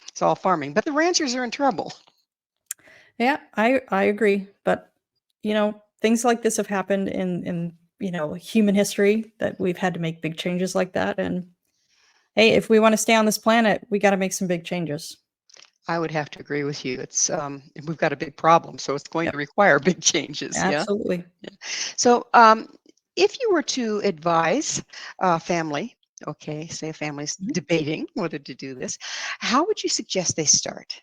Speaker 3: It's all farming, but the ranchers are in trouble.
Speaker 4: Yeah, I agree. But things like this have happened in human history, that we've had to make big changes like that. And hey, if we want to stay on this planet, we got to make some big changes.
Speaker 3: I would have to agree with you. It's we've got a big problem, so it's going
Speaker 4: Yep,
Speaker 3: to require big changes. Yeah.
Speaker 4: absolutely.
Speaker 3: So, if you were to advise a family, okay, say a family's
Speaker 4: Mhm.
Speaker 3: debating whether to do this, how would you suggest they start?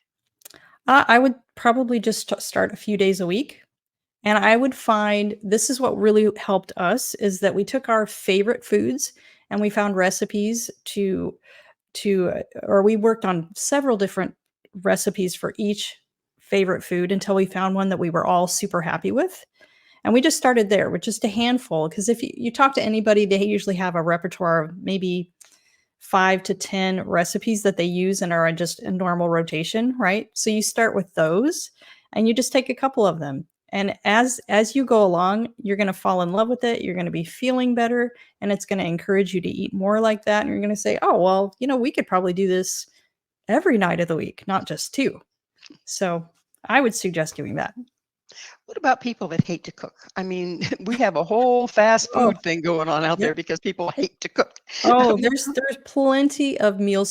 Speaker 4: I would probably just start a few days a week. And I would find this is what really helped us, is that we took our favorite foods and we found recipes or we worked on several different recipes for each favorite food until we found one that we were all super happy with. And we just started there with just a handful, because if you talk to anybody, they usually have a repertoire of maybe 5 to 10 recipes that they use and are just in normal rotation, right? So you start with those and you just take a couple of them. And as you go along, you're going to fall in love with it. You're going to be feeling better, and it's going to encourage you to eat more like that. And you're going to say, "Oh, well, we could probably do this every night of the week, not just two." So, I would suggest doing that.
Speaker 3: What about people that hate to cook? I mean, we have a whole fast
Speaker 4: Oh,
Speaker 3: food thing going on out
Speaker 4: yep.
Speaker 3: there because people hate to cook.
Speaker 4: Oh, there's plenty of meal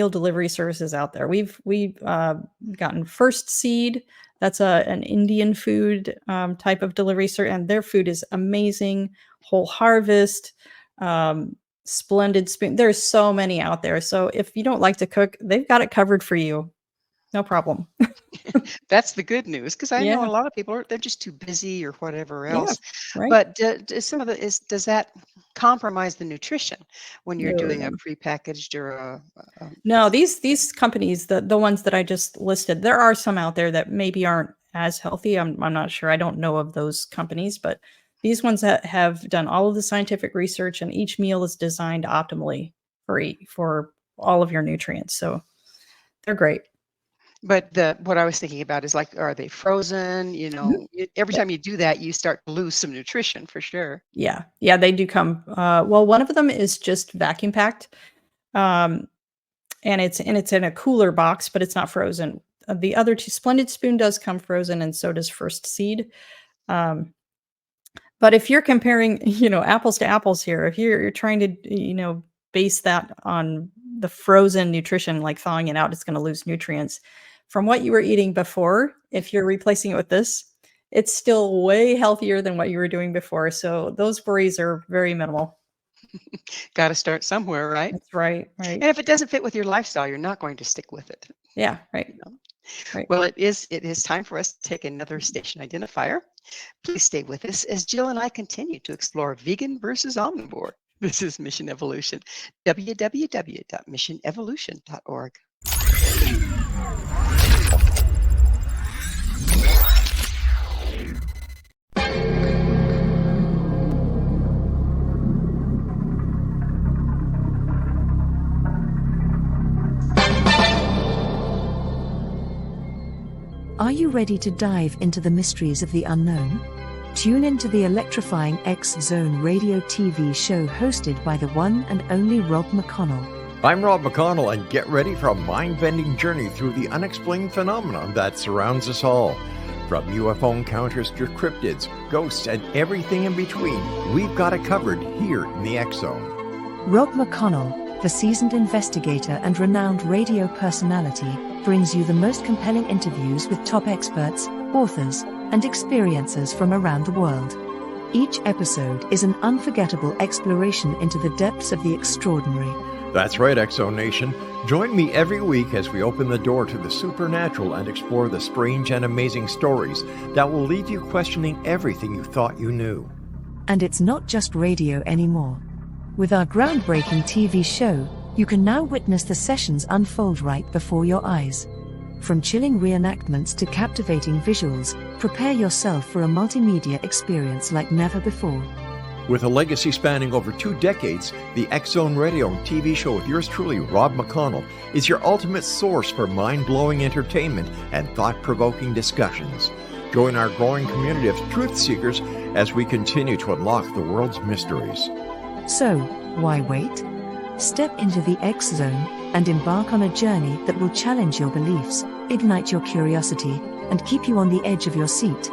Speaker 4: delivery services out there. We've gotten First Seed. That's an Indian food type of delivery and their food is amazing. Whole Harvest, Splendid Spoon. There's so many out there. So if you don't like to cook, they've got it covered for you. No problem.
Speaker 3: That's the good news, because I know
Speaker 4: Yeah,
Speaker 3: a lot of people they're just too busy or whatever
Speaker 4: yeah,
Speaker 3: else.
Speaker 4: right.
Speaker 3: But does that compromise the nutrition when you're
Speaker 4: No,
Speaker 3: doing
Speaker 4: no.
Speaker 3: a prepackaged or a
Speaker 4: No, these companies, the ones that I just listed, there are some out there that maybe aren't as healthy. I'm not sure. I don't know of those companies, but these ones that have done all of the scientific research, and each meal is designed optimally for all of your nutrients. So they're great.
Speaker 3: But what I was thinking about is like, are they frozen?
Speaker 4: Mhm.
Speaker 3: Every
Speaker 4: Yep.
Speaker 3: time you do that, you start to lose some nutrition for sure.
Speaker 4: Yeah. Yeah, they do come. Well, one of them is just vacuum packed. Um, and it's in a cooler box, but it's not frozen. The other two, Splendid Spoon does come frozen, and so does First Seed. Um, but if you're comparing, apples to apples here, if you're trying to, base that on the frozen nutrition, like thawing it out, it's going to lose nutrients. From what you were eating before, if you're replacing it with this, it's still way healthier than what you were doing before. So those worries are very minimal.
Speaker 3: Got to start somewhere, right?
Speaker 4: That's right. Right.
Speaker 3: And if it doesn't fit with your lifestyle, you're not going to stick with it.
Speaker 4: Yeah. Right.
Speaker 3: You know?
Speaker 4: Right.
Speaker 3: Well, it is time for us to take another station identifier. Please stay with us as Jill and I continue to explore vegan versus omnivore. This is Mission Evolution, www.missionevolution.org.
Speaker 1: Are you ready to dive into the mysteries of the unknown? Tune into the electrifying X-Zone radio TV show hosted by the one and only Rob McConnell.
Speaker 2: I'm Rob McConnell, and get ready for a mind-bending journey through the unexplained phenomenon that surrounds us all. From UFO encounters to cryptids, ghosts, and everything in between, we've got it covered here in the X-Zone.
Speaker 1: Rob McConnell, the seasoned investigator and renowned radio personality, brings you the most compelling interviews with top experts, authors, and experiencers from around the world. Each episode is an unforgettable exploration into the depths of the extraordinary.
Speaker 2: That's right, X-Zone Nation. Join me every week as we open the door to the supernatural and explore the strange and amazing stories that will leave you questioning everything you thought you knew.
Speaker 1: And it's not just radio anymore. With our groundbreaking TV show, you can now witness the sessions unfold right before your eyes. From chilling reenactments to captivating visuals, prepare yourself for a multimedia experience like never before.
Speaker 2: With a legacy spanning over 2 decades, the X-Zone Radio and TV show with yours truly, Rob McConnell, is your ultimate source for mind-blowing entertainment and thought-provoking discussions. Join our growing community of truth seekers as we continue to unlock the world's mysteries.
Speaker 1: So, why wait? Step into the X-Zone and embark on a journey that will challenge your beliefs, ignite your curiosity, and keep you on the edge of your seat.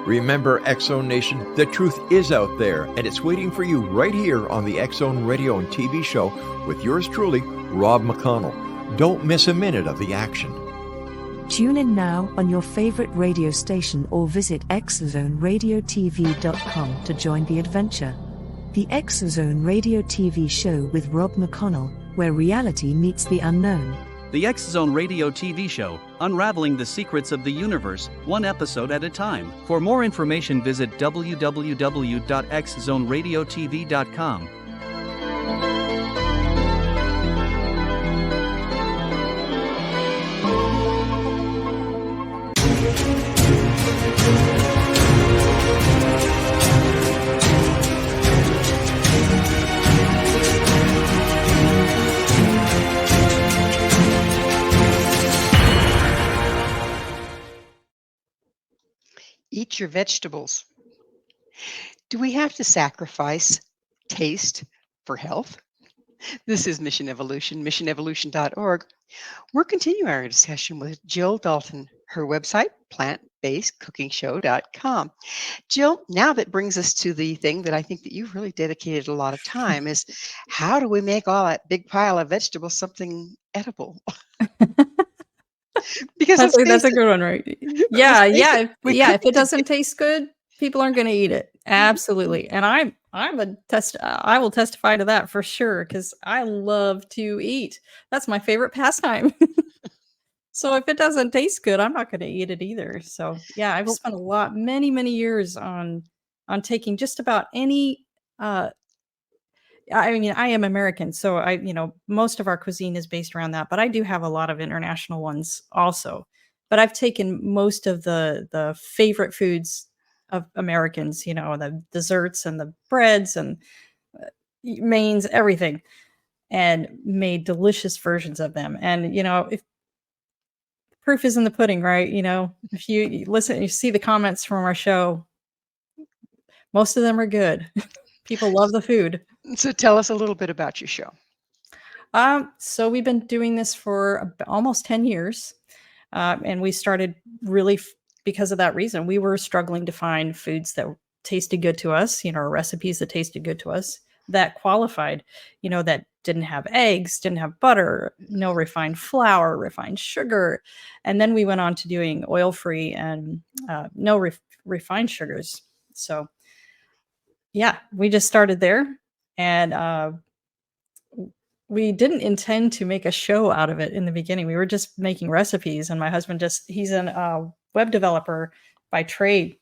Speaker 2: Remember, X-Zone Nation, the truth is out there, and it's waiting for you right here on the X-Zone Radio and TV show with yours truly, Rob McConnell. Don't miss a minute of the action.
Speaker 1: Tune in now on your favorite radio station or visit xzoneradiotv.com to join the adventure. The X-Zone Radio TV show with Rob McConnell, where reality meets the unknown.
Speaker 5: The X-Zone Radio TV show, unraveling the secrets of the universe, one episode at a time. For more information, visit www.xzoneradiotv.com.
Speaker 3: Eat your vegetables. Do we have to sacrifice taste for health? This is Mission Evolution, missionevolution.org. We're continuing our discussion with Jill Dalton, her website, plantbasedcookingshow.com. Jill, now that brings us to the thing that I think that you've really dedicated a lot of time is how do we make all that big pile of vegetables something edible? Because
Speaker 4: that's a good one, right? Yeah, yeah, if it doesn't taste good, people aren't going to eat it. Absolutely. And I will testify to that for sure, because I love to eat. That's my favorite pastime. So if it doesn't taste good, I'm not going to eat it either. So yeah, I've spent many years on taking just about any I mean, I am American, so most of our cuisine is based around that, but I do have a lot of international ones also. But I've taken most of the favorite foods of Americans, the desserts and the breads and mains, everything, and made delicious versions of them. And, if proof is in the pudding, right? If you listen, you see the comments from our show, most of them are good. People love the food.
Speaker 3: So tell us a little bit about your show.
Speaker 4: So we've been doing this for almost 10 years. And we started really because of that reason. We were struggling to find foods that tasted good to us, or recipes that tasted good to us, that qualified, that didn't have eggs, didn't have butter, no refined flour, refined sugar. And then we went on to doing oil-free and no refined sugars. So yeah, we just started there. And we didn't intend to make a show out of it in the beginning. We were just making recipes, and my husband he's a web developer by trade.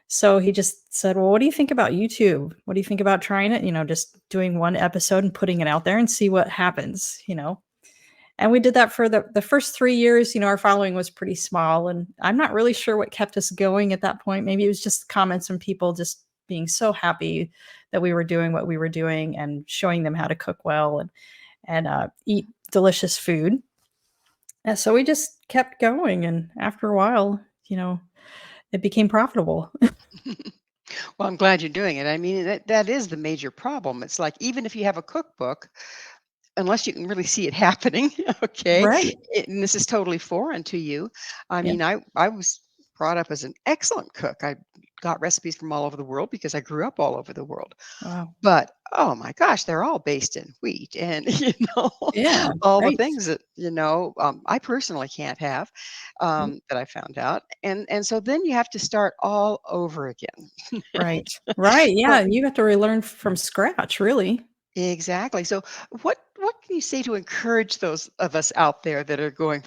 Speaker 4: So he just said, "Well, what do you think about YouTube? What do you think about trying it? Just doing one episode and putting it out there and see what happens." And we did that for the first 3 years. Our following was pretty small, and I'm not really sure what kept us going at that point. Maybe it was just comments from people just being so happy that we were doing what we were doing and showing them how to cook well and eat delicious food. And so we just kept going, and after a while, it became profitable.
Speaker 3: Well, I'm glad you're doing it. I mean, that is the major problem. It's like even if you have a cookbook, unless you can really see it happening, okay,
Speaker 4: Right.
Speaker 3: and this is totally foreign to you. I
Speaker 4: Yeah.
Speaker 3: mean, I was brought up as an excellent cook. I got recipes from all over the world because I grew up all over the world.
Speaker 4: Wow.
Speaker 3: But, oh my gosh, they're all based in wheat and,
Speaker 4: Yeah.
Speaker 3: all the
Speaker 4: Right.
Speaker 3: things that, I personally can't have,
Speaker 4: Mm.
Speaker 3: that I found out. And so then you have to start all over again.
Speaker 4: Right. Right. Yeah.
Speaker 3: So
Speaker 4: And you have to relearn from scratch, really.
Speaker 3: exactly. So what can you say to encourage those of us out there that are going,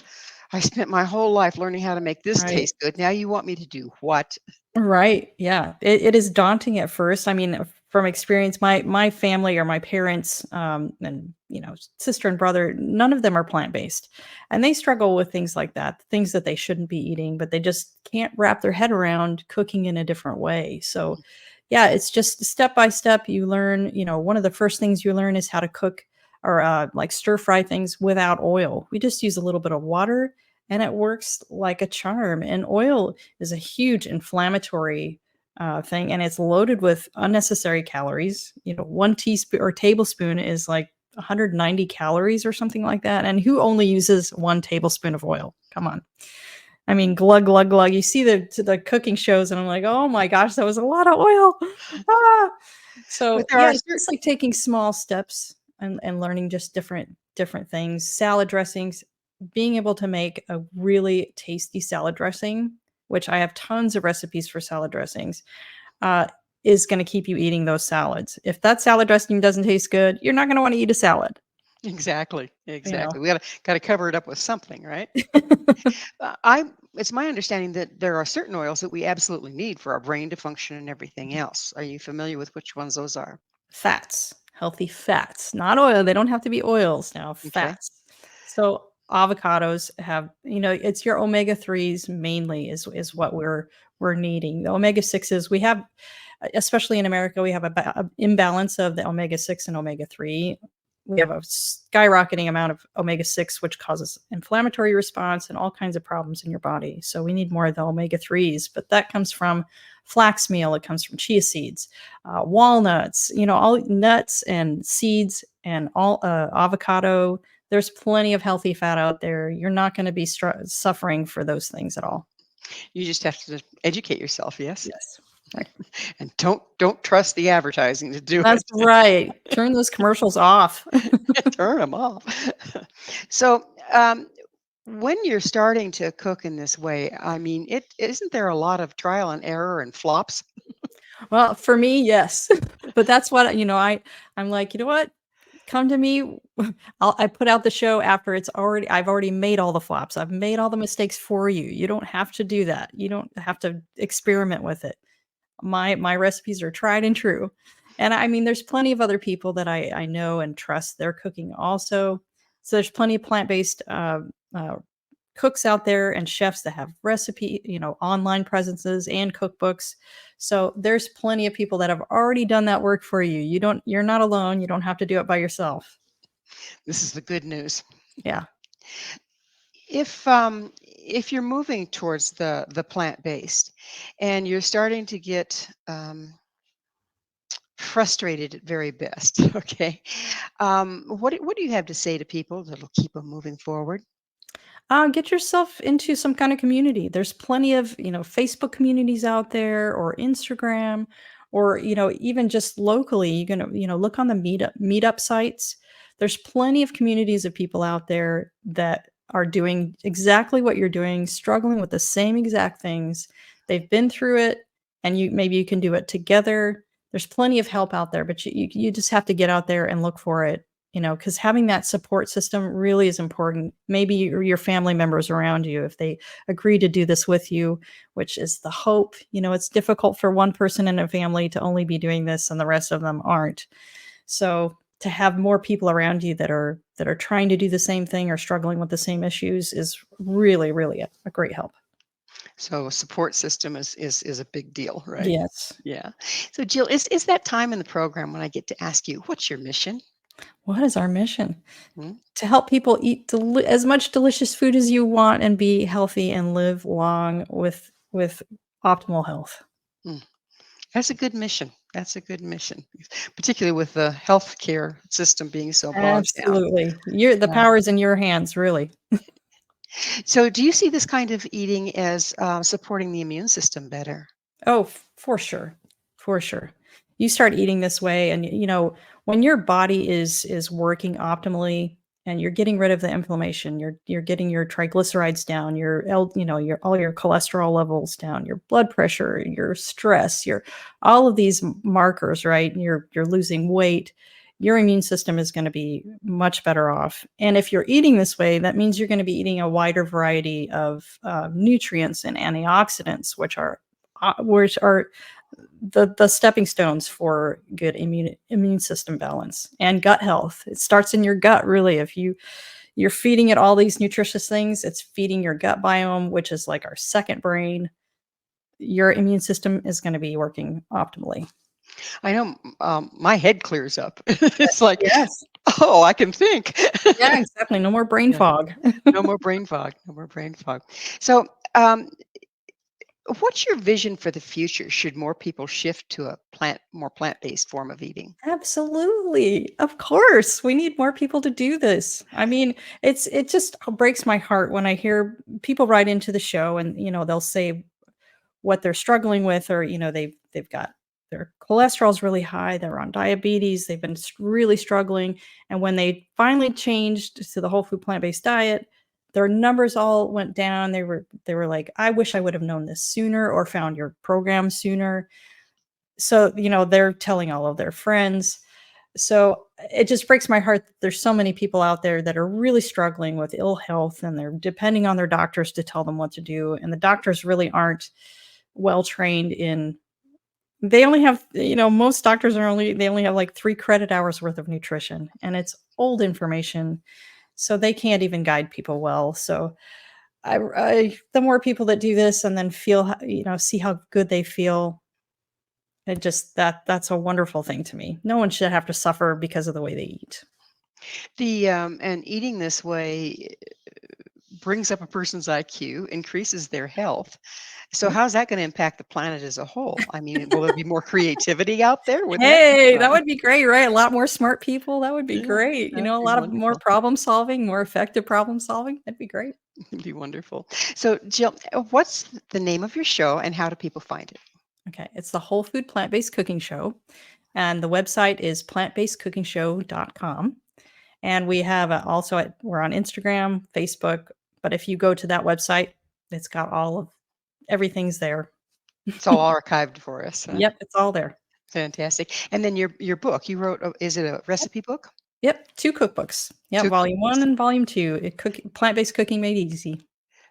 Speaker 3: I spent my whole life learning how to make this
Speaker 4: Right.
Speaker 3: taste good. Now you want me to do what?
Speaker 4: Right. Yeah. It is daunting at first. I mean, from experience, my family or my parents, and sister and brother, none of them are plant based, and they struggle with things like that, things that they shouldn't be eating, but they just can't wrap their head around cooking in a different way. So, yeah, it's just step by step. You learn. One of the first things you learn is how to cook or like stir fry things without oil. We just use a little bit of water, and it works like a charm. And oil is a huge inflammatory thing, and it's loaded with unnecessary calories. 1 teaspoon or tablespoon is like 190 calories or something like that. And who only uses 1 tablespoon of oil? Come on. I mean, glug glug glug. You see the cooking shows, and I'm like, oh my gosh, that was a lot of oil. Ah!
Speaker 3: But
Speaker 4: So
Speaker 3: there
Speaker 4: yeah,
Speaker 3: are
Speaker 4: it's
Speaker 3: certain
Speaker 4: just like taking small steps and learning just different things. Salad dressings, being able to make a really tasty salad dressing, which I have tons of recipes for salad dressings, uh, is going to keep you eating those salads. If that salad dressing doesn't taste good, you're not going to want to eat a salad.
Speaker 3: exactly,
Speaker 4: You know.
Speaker 3: exactly. We gotta cover it up with something, right? I It's my understanding that there are certain oils that we absolutely need for our brain to function and everything else. Are you familiar with which ones those are?
Speaker 4: Fats, healthy fats, not oil. They don't have to be oils now,
Speaker 3: Okay.
Speaker 4: fats. So avocados have, it's your omega 3s mainly is what we're needing. The omega 6s we have, especially in America, we have a imbalance of the omega 6 and omega 3. We have a skyrocketing amount of omega 6, which causes inflammatory response and all kinds of problems in your body. So we need more of the omega 3s, but that comes from flax meal, it comes from chia seeds, walnuts, all nuts and seeds and all avocado. There's plenty of healthy fat out there. You're not going to be suffering for those things at all.
Speaker 3: You just have to educate yourself, yes?
Speaker 4: Yes. Right.
Speaker 3: And don't trust the advertising to do
Speaker 4: That's
Speaker 3: it.
Speaker 4: right. Turn those commercials off.
Speaker 3: Turn them off. So, when you're starting to cook in this way, I mean, it isn't there a lot of trial and error and flops?
Speaker 4: Well, for me, yes. But that's what, I'm like, you know what? Come to me. I put out the show after I've already made all the flops. I've made all the mistakes for you. You don't have to do that. You don't have to experiment with it. My recipes are tried and true. And I mean, there's plenty of other people that I know and trust their cooking also. So there's plenty of plant-based uh, cooks out there and chefs that have online presences and cookbooks. So there's plenty of people that have already done that work for you. You're not alone. You don't have to do it by yourself.
Speaker 3: This is the good news.
Speaker 4: Yeah.
Speaker 3: If you're moving towards the plant-based and you're starting to get, frustrated at very best, okay, what do you have to say to people that'll keep them moving forward?
Speaker 4: Get yourself into some kind of community. There's plenty of, Facebook communities out there or Instagram or, even just locally. You're going to, look on the meetup sites. There's plenty of communities of people out there that are doing exactly what you're doing, struggling with the same exact things. They've been through it, and maybe you can do it together. There's plenty of help out there, but you just have to get out there and look for it, because having that support system really is important. Maybe your family members around you, if they agree to do this with you, which is the hope. It's difficult for one person in a family to only be doing this and the rest of them aren't. So to have more people around you that are trying to do the same thing or struggling with the same issues is really, really a great help.
Speaker 3: So a support system is a big deal, right?
Speaker 4: Yes.
Speaker 3: Yeah. So Jill, is that time in the program when I get to ask you, what's your mission?
Speaker 4: What is our mission?
Speaker 3: Hmm?
Speaker 4: To help people eat as much delicious food as you want and be healthy and live long with optimal health.
Speaker 3: Mm. That's a good mission. That's a good mission, particularly with the healthcare system being so bogged down.
Speaker 4: Absolutely. The
Speaker 3: Yeah.
Speaker 4: power is in your hands, really.
Speaker 3: So, do you see this kind of eating as supporting the immune system better?
Speaker 4: Oh, for sure. For sure. You start eating this way and when your body is working optimally and you're getting rid of the inflammation, you're getting your triglycerides down, your all your cholesterol levels down, your blood pressure, your stress, your all of these markers, right? And you're losing weight. Your immune system is going to be much better off. And if you're eating this way, that means you're going to be eating a wider variety of nutrients and antioxidants, which are the stepping stones for good immune system balance and gut health. It starts in your gut, really. If you're feeding it all these nutritious things, it's feeding your gut biome, which is like our second brain. Your immune system is going to be working optimally.
Speaker 3: I know my head clears up. It's like,
Speaker 4: Yes.
Speaker 3: oh, I can think.
Speaker 4: Yeah, exactly. No more brain
Speaker 3: Yeah.
Speaker 4: fog.
Speaker 3: No more brain fog. No more brain fog. So, what's your vision for the future? Should more people shift to a more plant-based form of eating?
Speaker 4: Absolutely. Of course. We need more people to do this. I mean, it just breaks my heart when I hear people write into the show and, they'll say what they're struggling with, or, they've got their cholesterol's really high, they're on diabetes, they've been really struggling. And when they finally changed to the whole food plant-based diet, their numbers all went down. They were like, I wish I would have known this sooner or found your program sooner. So, they're telling all of their friends. So it just breaks my heart that there's so many people out there that are really struggling with ill health and they're depending on their doctors to tell them what to do. And the doctors really aren't well trained in, they only have, most doctors they only have like 3 credit hours worth of nutrition, and it's old information. So they can't even guide people well. So the more people that do this and then see how good they feel, it just that's a wonderful thing to me. No one should have to suffer because of the way they eat.
Speaker 3: And eating this way brings up a person's IQ, increases their health. So
Speaker 4: Yep.
Speaker 3: how's that going to impact the planet as a whole? I mean, will there be more creativity out there? Wouldn't that be
Speaker 4: Hey, that
Speaker 3: fun?
Speaker 4: would be great, right? A lot more smart people. That would be
Speaker 3: Yeah,
Speaker 4: great.
Speaker 3: that'd
Speaker 4: A
Speaker 3: be
Speaker 4: lot of more
Speaker 3: wonderful.
Speaker 4: problem solving, more effective problem solving. That'd be great.
Speaker 3: It'd be wonderful. So, Jill, what's the name of your show and how do people find it?
Speaker 4: Okay. It's the Whole Food Plant-Based Cooking Show. And the website is plantbasedcookingshow.com. And we have we're on Instagram, Facebook. But if you go to that website, it's got everything's there.
Speaker 3: It's all archived for us.
Speaker 4: Yep. It's all there.
Speaker 3: Fantastic. And then your book, you wrote, is it a recipe book?
Speaker 4: Yep, 2 cookbooks. Yep,
Speaker 3: Two
Speaker 4: volume
Speaker 3: cookbooks.
Speaker 4: 1 and volume 2. Plant-based cooking made easy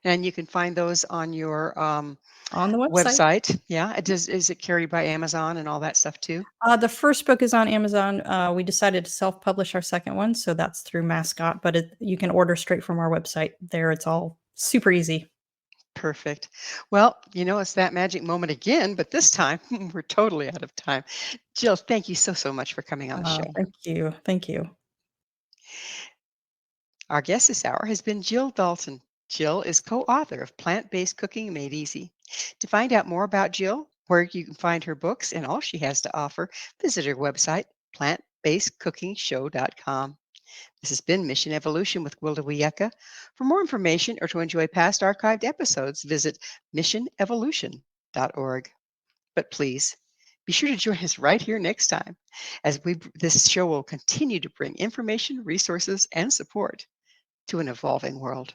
Speaker 3: And you can find those on your
Speaker 4: on the website.
Speaker 3: website. Yeah. Is it carried by Amazon and all that stuff too?
Speaker 4: The first book is on Amazon. We decided to self-publish our second one, so that's through Mascot, but you can order straight from our website. There, it's all super easy.
Speaker 3: Perfect. Well, it's that magic moment again, but this time we're totally out of time. Jill, thank you so much for coming on the show.
Speaker 4: Thank you. Thank you.
Speaker 3: Our guest this hour has been Jill Dalton. Jill is co-author of Plant-Based Cooking Made Easy. To find out more about Jill, where you can find her books and all she has to offer, visit her website, plantbasedcookingshow.com. This has been Mission Evolution with Gwilda Wiyaka. For more information or to enjoy past archived episodes, visit missionevolution.org. But please, Be sure to join us right here next time as this show will continue to bring information, resources, and support to an evolving world.